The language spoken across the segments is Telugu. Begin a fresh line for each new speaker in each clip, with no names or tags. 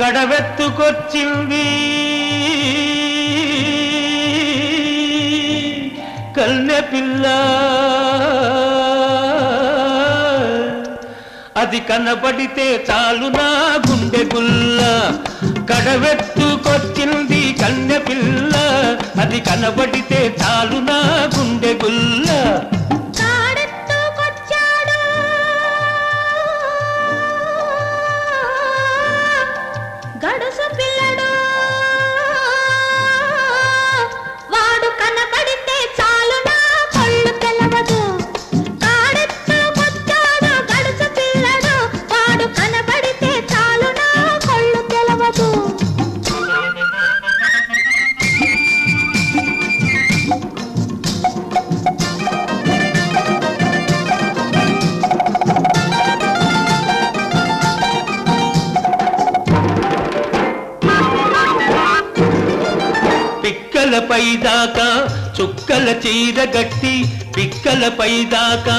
కడవెత్తుకొచ్చింది కన్నె పిల్ల, అది కనబడితే చాలు నా గుండె గుల్ల. కడవెత్తుకొచ్చింది కన్నె పిల్ల, అది కనబడితే చాలు నా గుండె గుల్ల.
గడుసు పిల్లడు వాడు కనబడితే చాలు నా కళ్ళు తెలవదు. కాడెత్తుకొచ్చాడు గడుసు పిల్లడు, వాడు కనబడితే చాలు నా కళ్ళు తెలవదు.
పిక్కలపై దాకా చుక్కల చీర గట్టి, పిక్కలపై దాకా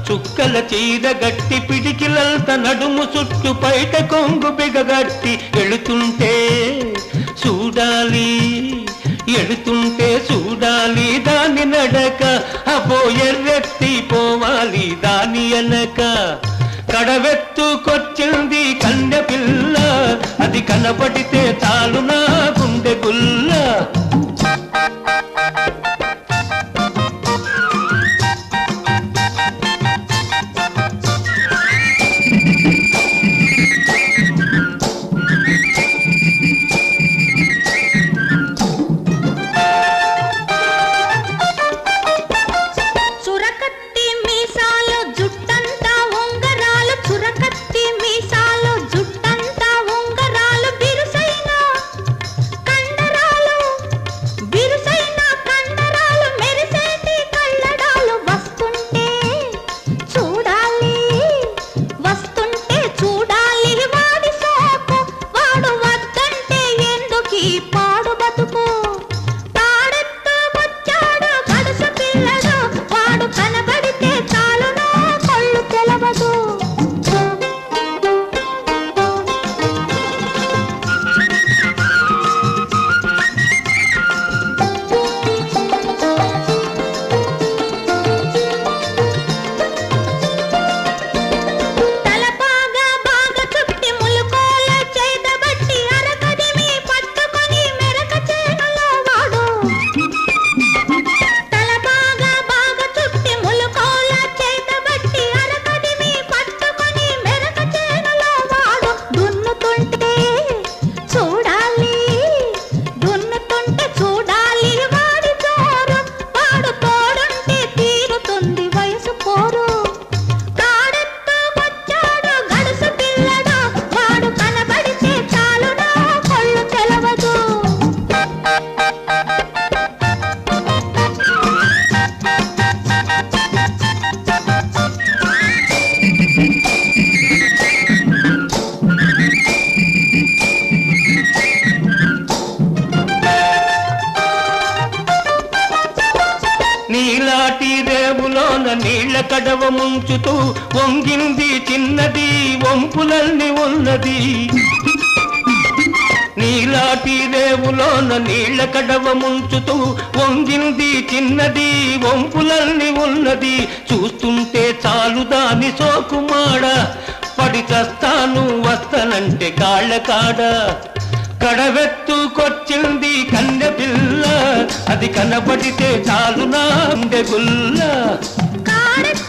చుక్కల చీర గట్టి, పిడికిలంత నడుము చుట్టు పైట కొంగు బిగగట్టి ఎడుతుంటే చూడాలి, ఎడుతుంటే చూడాలి దాని నడక. అబ్బో ఎర్రెత్తి పోవాలి దాని అనక. కడవెత్తుకొచ్చింది కన్నె పిల్ల, అది కనబడితే చాలు నా గుండె గుల్ల.
చురకత్తి మీసాలు జుట్టంతా ఉంగరాలు, చురకత్తి మీసాలు జుట్టంతా ఉంగరాలు, బిరుసైన కండరాలు, బిరుసైన కండరాలు, మెరిసేటి కళ్ళడాలు. వస్తుంటే చూడాలి, వస్తుంటే చూడాలి వాడి సోకు, వాడు వద్దంటే ఎందుకీ పాడు బతుకు. తాడెత్తుకొచ్చాడు గడుసు పిల్లడు, వాడు కనబడితే చాలు నా కళ్ళు తెలవదు. తలపాగా బాగా చుట్టి ములుకోల చేతబట్టి, అరకదిమి పట్టుకొని మెరక చేనులో వాడు. తలపాగా బాగా చుట్టి ములుకోల చేతబట్టి, అరకదిమి పట్టుకొని మెరక చేనులో వాడు. దున్నుతుంటే చూడాలి, దున్నుతుంటే చూడాలి వాడి జోరు, వాడు తోడుంటే తీరుతుంది వయసు పోరు. కాడెత్తుకొచ్చాడు గడుసు పిల్లడు, వాడు కనబడితే చాలు నా కళ్ళు తెలవదు.
నీలాటి రేవులోన నీళ్ల కడవ ముంచుతూ వంగింది చిన్నది, వంపులన్నీ ఉన్నది. నీలాటి రేవులోన నీళ్ల కడవ ముంచుతూ వంగింది చిన్నది, వంపులన్నీ ఉన్నది. చూస్తుంటే చాలు దాని సోకుమాడ, పడి చస్తాను వస్తనంటే కాళ్ళ కాడ. కడవెత్తుకొచ్చింది కన్నె పిల్ల, అది కనబడితే చాలు నా గుండె గుల్ల.
కాడెత్తుకొచ్చాడు